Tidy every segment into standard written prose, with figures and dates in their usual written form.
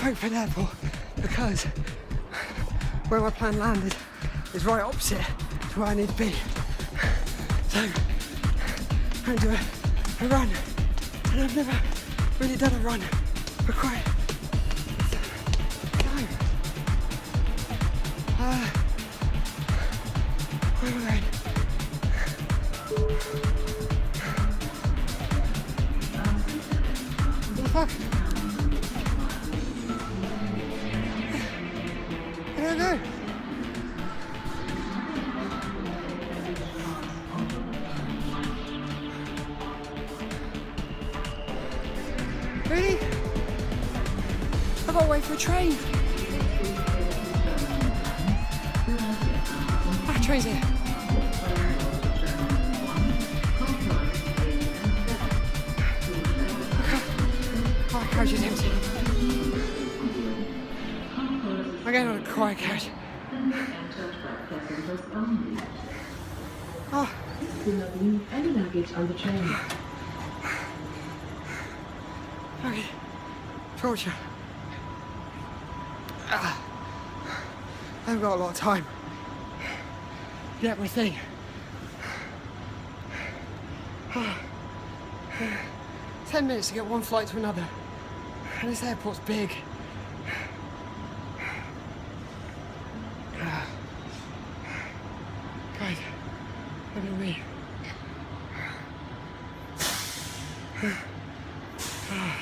Frankfurt Airport because where my plane landed is right opposite to where I need to be. So I'm going to do a run, and I've never really done a run for quite time. Where am I going? What the fuck? Where do I go? Really? I've got to wait for a train. Ah, train's here. Oh, carriage is empty. I'm getting on a quiet carriage. Oh. Do not leave any luggage on the train. Okay. Torture. I haven't got a lot of time. Get my thing. 10 minutes to get one flight to another. And this airport's big. Guys, look at me.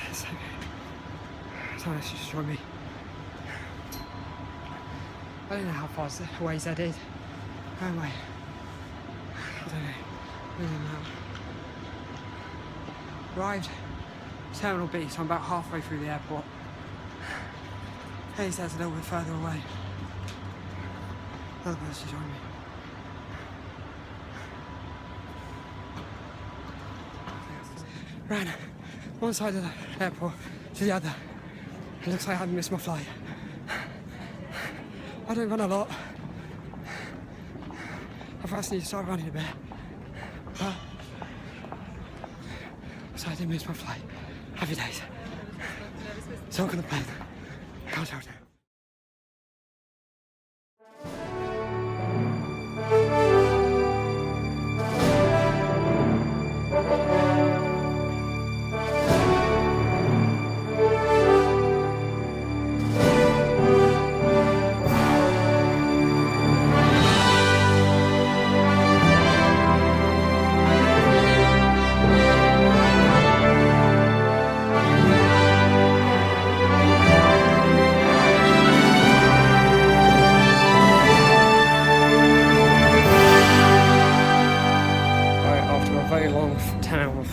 It's so good. Someone else just join me. I don't know how far away that is. How am I? I don't know. Maybe now. Arrived. Terminal B, so I'm about halfway through the airport. Hayes that's a little bit further away. Another person join me. Ran one side of the airport to the other. It looks like I haven't missed my flight. I don't run a lot. I perhaps need to start running a bit. But so I didn't miss my flight. Happy days. So I'm gonna play. Can't hold it.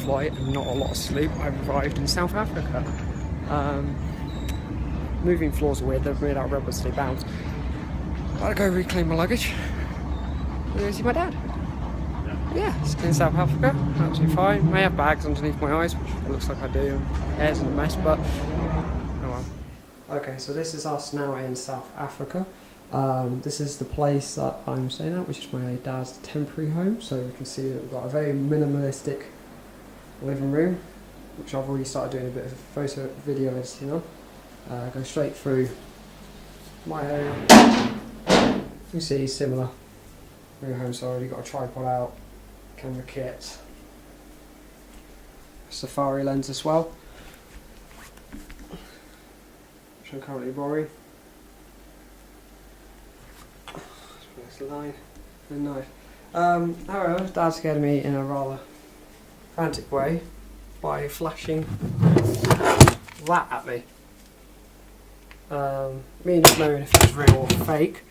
Flight and not a lot of sleep, I've arrived in South Africa. Moving floors are weird, they're made out of rubber, so they bounce. Gotta go reclaim my luggage. I'm going to see my dad. Yeah, it's in South Africa, absolutely fine. May have bags underneath my eyes, which it looks like I do, and hair's in a mess, but oh well. Okay, so this is us now in South Africa. This is the place that I'm staying at, which is my dad's temporary home. So you can see that we've got a very minimalistic living room, which I've already started doing a bit of photo video editing on. Go straight through my area. You can see similar real home, so I've already got a tripod out, camera kit, safari lens as well, which I'm currently borrowing. Nice line and knife. However, Dad scared me in a rather frantic way by flashing that at me. Me not knowing if it was real or fake,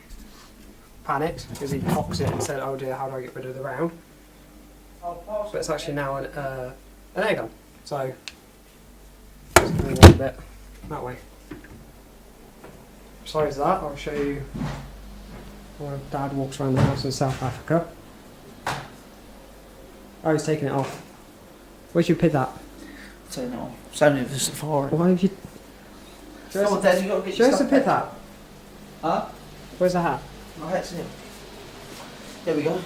panicked because he cocks it and said, "Oh dear, how do I get rid of the round?" But it's actually now an air gun, so just going a bit that way. Besides that, I'll show you where Dad walks around the house in South Africa. Oh, he's taking it off. Where'd you put that? So no, it's only the safari. Why have you... Come on, Dad, you got to get Show your us the stuff pit back. hat. Huh? Where's the hat? My hat's in here. There we go.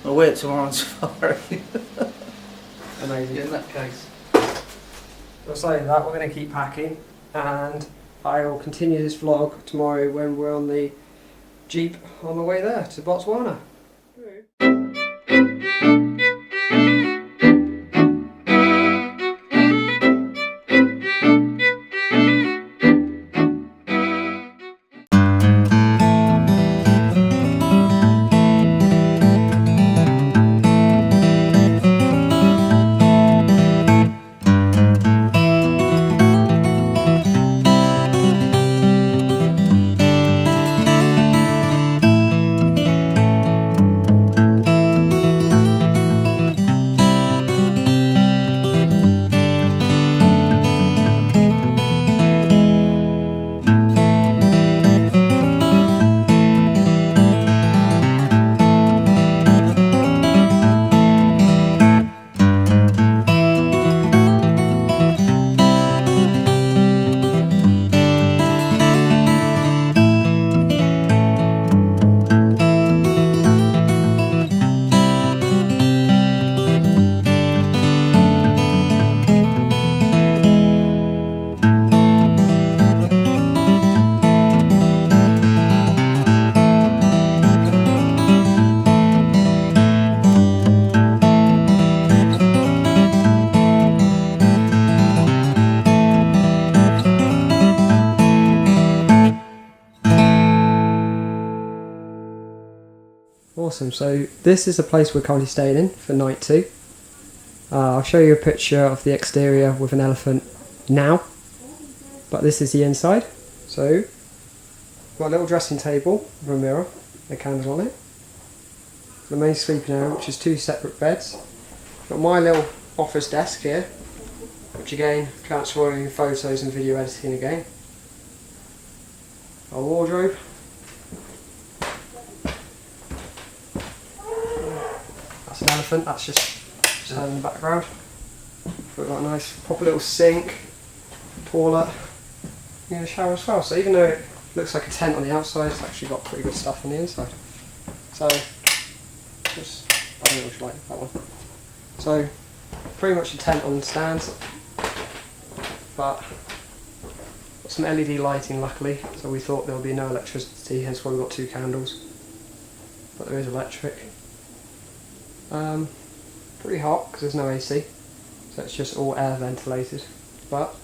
I'll wear it tomorrow on safari. Amazing. In that case. Besides that, we're going to keep packing, and I will continue this vlog tomorrow when we're on the Jeep on the way there to Botswana. Awesome, so this is the place we're currently staying in for night 2. I'll show you a picture of the exterior with an elephant now, but this is the inside. So, got a little dressing table with a mirror, the candles on it. The main sleeping area, which is 2 separate beds. Got my little office desk here, which again, transferring photos and video editing again. Our wardrobe. That's an elephant, that's just in the background. We've got a nice proper little sink, toilet, and a shower as well. So even though it looks like a tent on the outside, it's actually got pretty good stuff on the inside. So, just, I don't know which like that one. So, pretty much a tent on stands, but got some LED lighting luckily, so we thought there would be no electricity, hence why we got 2 candles. But there is electric. Pretty hot because there's no AC, so it's just all air ventilated, but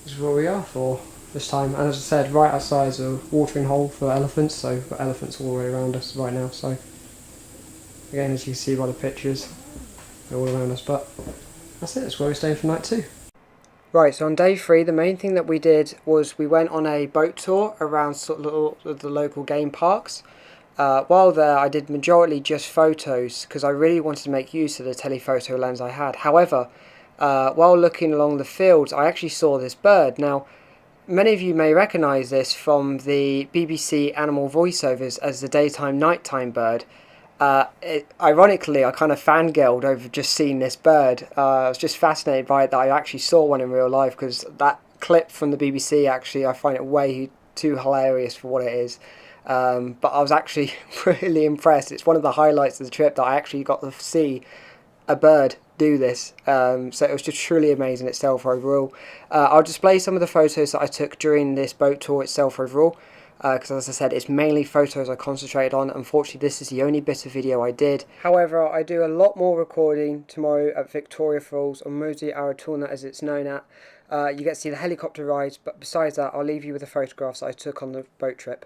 this is where we are for this time. And as I said, right outside is a watering hole for elephants, so we've got elephants all the way around us right now. So again, as you can see by the pictures, they're all around us, but that's it, that's where we're staying for night 2. Right, so on day 3, the main thing that we did was we went on a boat tour around sort of the local game parks. While there, I did majority just photos because I really wanted to make use of the telephoto lens I had. However, while looking along the fields, I actually saw this bird. Now, many of you may recognise this from the BBC animal voiceovers as the daytime-nighttime bird. Ironically, I kind of fangirled over just seeing this bird. I was just fascinated by it that I actually saw one in real life, because that clip from the BBC, actually, I find it way too hilarious for what it is. But I was actually really impressed. It's one of the highlights of the trip that I actually got to see a bird do this. So it was just truly amazing itself overall. I'll display some of the photos that I took during this boat tour itself overall, because as I said, it's mainly photos I concentrated on. Unfortunately, this is the only bit of video I did. However, I do a lot more recording tomorrow at Victoria Falls, or Musi Aratuna as it's known at. You get to see the helicopter rides, but besides that, I'll leave you with the photographs that I took on the boat trip.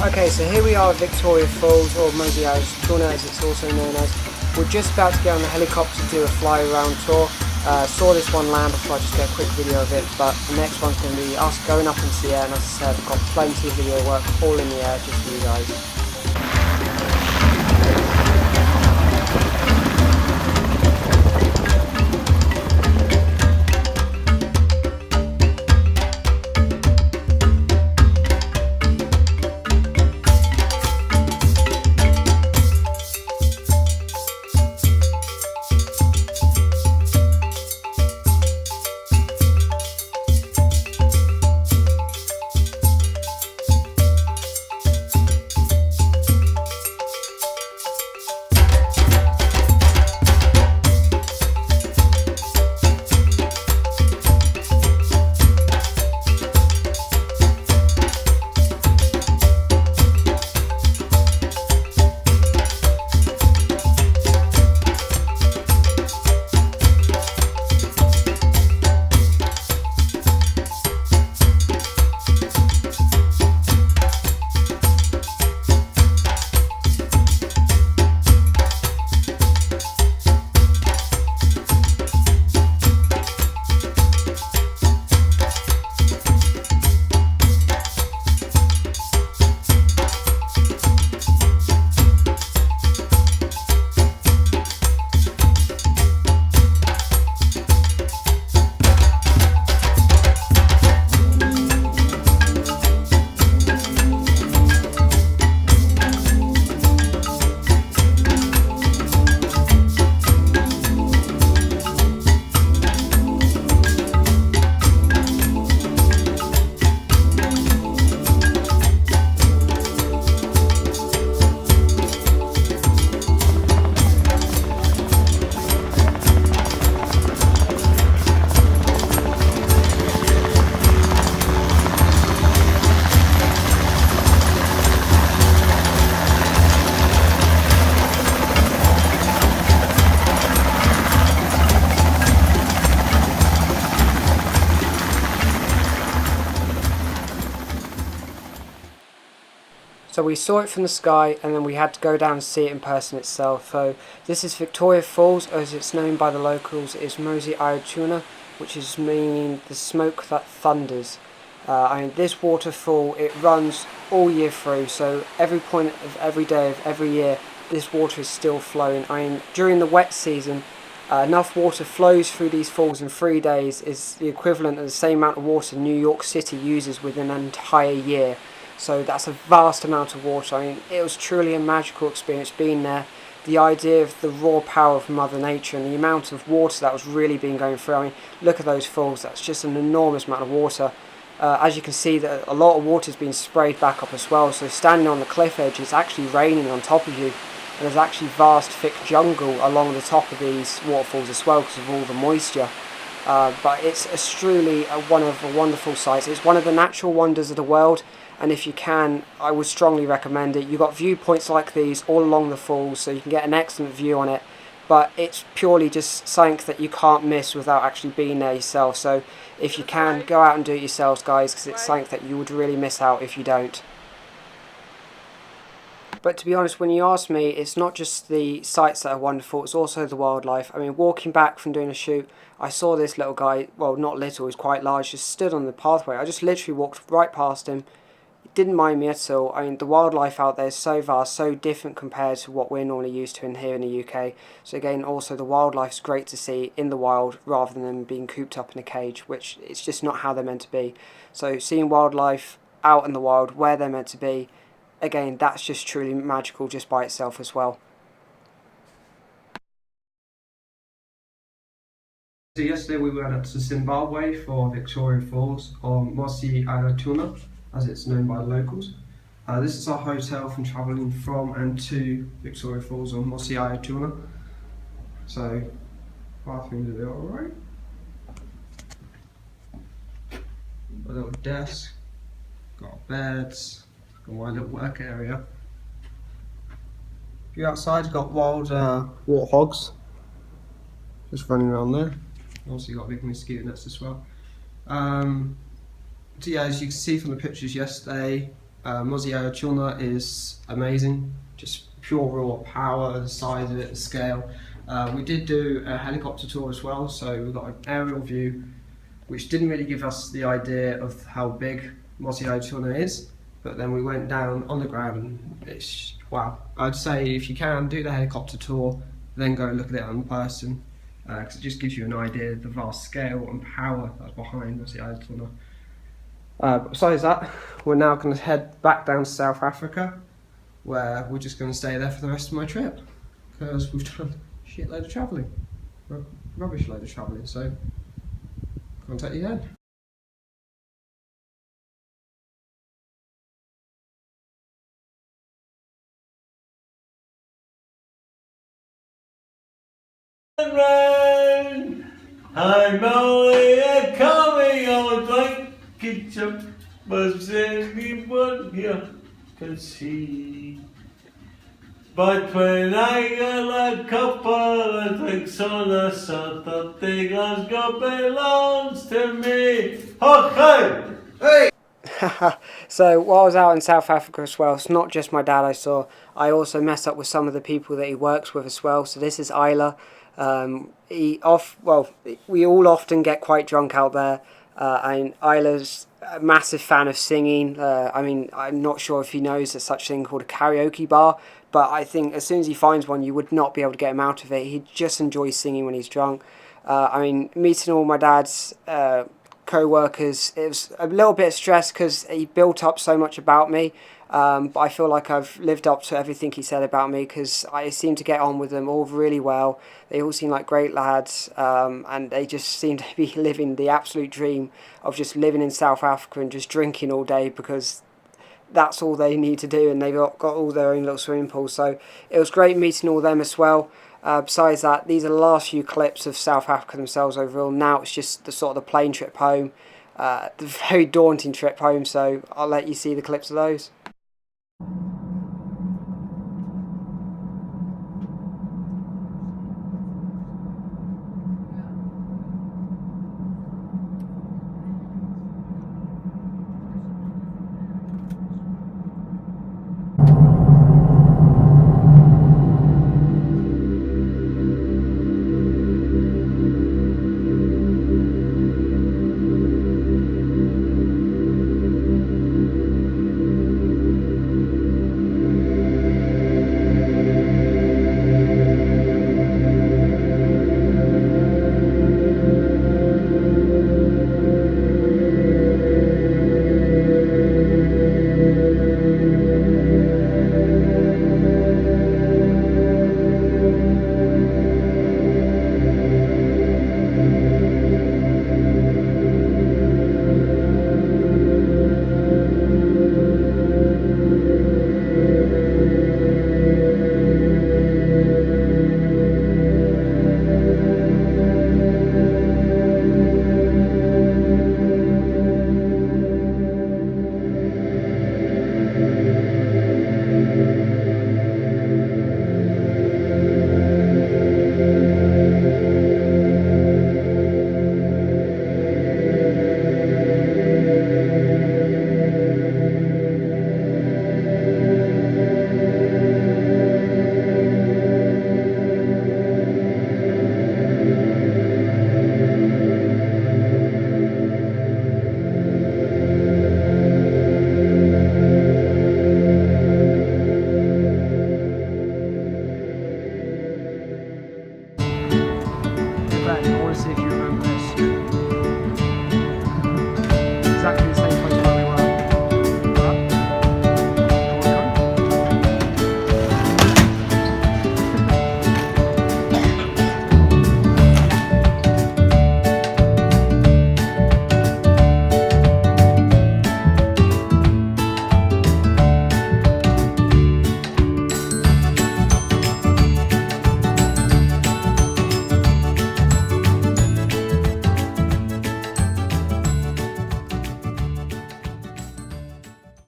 Okay, so here we are at Victoria Falls, or Mosey Tuna as it's also known as. We're just about to get on the helicopter to do a fly around tour. Saw this one land, I thought I'd just get a quick video of it, but the next one's going to be us going up into the air, and as I said, I've got plenty of video work all in the air just for you guys. So we saw it from the sky, and then we had to go down and see it in person itself. So this is Victoria Falls, as it's known by the locals. It's Mosey Tuna, which is meaning the smoke that thunders. This waterfall, it runs all year through, so every point of every day of every year this water is still flowing. During the wet season, enough water flows through these falls in 3 days is the equivalent of the same amount of water New York City uses within an entire year. So that's a vast amount of water. It was truly a magical experience being there. The idea of the raw power of Mother Nature and the amount of water that was really being going through. Look at those falls, that's just an enormous amount of water. As you can see, that a lot of water is being sprayed back up as well, so standing on the cliff edge, it's actually raining on top of you, and there's actually vast thick jungle along the top of these waterfalls as well because of all the moisture. But it's truly one of the wonderful sights. It's one of the natural wonders of the world, and if you can, I would strongly recommend it. You've got viewpoints like these all along the falls, so you can get an excellent view on it, but it's purely just something that you can't miss without actually being there yourself. So if you can, go out and do it yourselves, guys, because it's something that you would really miss out if you don't. But to be honest, when you ask me, it's not just the sights that are wonderful, it's also the wildlife. Walking back from doing a shoot, I saw this little guy, well, not little, he's quite large, just stood on the pathway. I just literally walked right past him. He didn't mind me at all. The wildlife out there is so vast, so different compared to what we're normally used to in here in the UK. So again, also the wildlife's great to see in the wild rather than them being cooped up in a cage, which it's just not how they're meant to be. So seeing wildlife out in the wild where they're meant to be, again, that's just truly magical just by itself as well. So yesterday we went up to Zimbabwe for Victoria Falls, or Mosey Tuna, as it's known by the locals. This is our hotel from travelling from and to Victoria Falls, or Mosey Tuna. So, bathrooms are alright. A little desk, got beds, got my little work area. If you're outside, you've got wild warthogs just running around there. Also, you've got big mosquito nets as well. So yeah, as you can see from the pictures yesterday, Mozio Chulna is amazing, just pure raw power, the size of it, the scale. We did do a helicopter tour as well, so we got an aerial view, which didn't really give us the idea of how big Mozio Chulna is, but then we went down on the ground and it's, wow. I'd say if you can, do the helicopter tour, then go look at it in person, because it just gives you an idea of the vast scale and power that's behind Mozio Chulna. Besides that, we're now going to head back down to South Africa, where we're just going to stay there for the rest of my trip, because we've done a shitload of travelling, rubbish load of travelling, so contact you then. I'm only a coming out like ketchup, but anyone here can see. But when I got a couple of drinks on a Saturday, Glasgow belongs to me. Okay! Hey! So while I was out in South Africa as well, it's not just my dad I saw, I also messed up with some of the people that he works with as well. So this is Isla. We all often get quite drunk out there, and Isla's a massive fan of singing. I mean, I'm not sure if he knows there's such a thing called a karaoke bar, but I think as soon as he finds one, you would not be able to get him out of it. He just enjoys singing when he's drunk. I mean, meeting all my dad's co-workers, it was a little bit of stress because he built up so much about me, but I feel like I've lived up to everything he said about me, because I seem to get on with them all really well. They all seem like great lads, and they just seem to be living the absolute dream of just living in South Africa and just drinking all day, because that's all they need to do, and they've got all their own little swimming pools. So it was great meeting all of them as well. Besides that, these are the last few clips of South Africa themselves overall. Now it's just the sort of the plane trip home, the very daunting trip home, so I'll let you see the clips of those.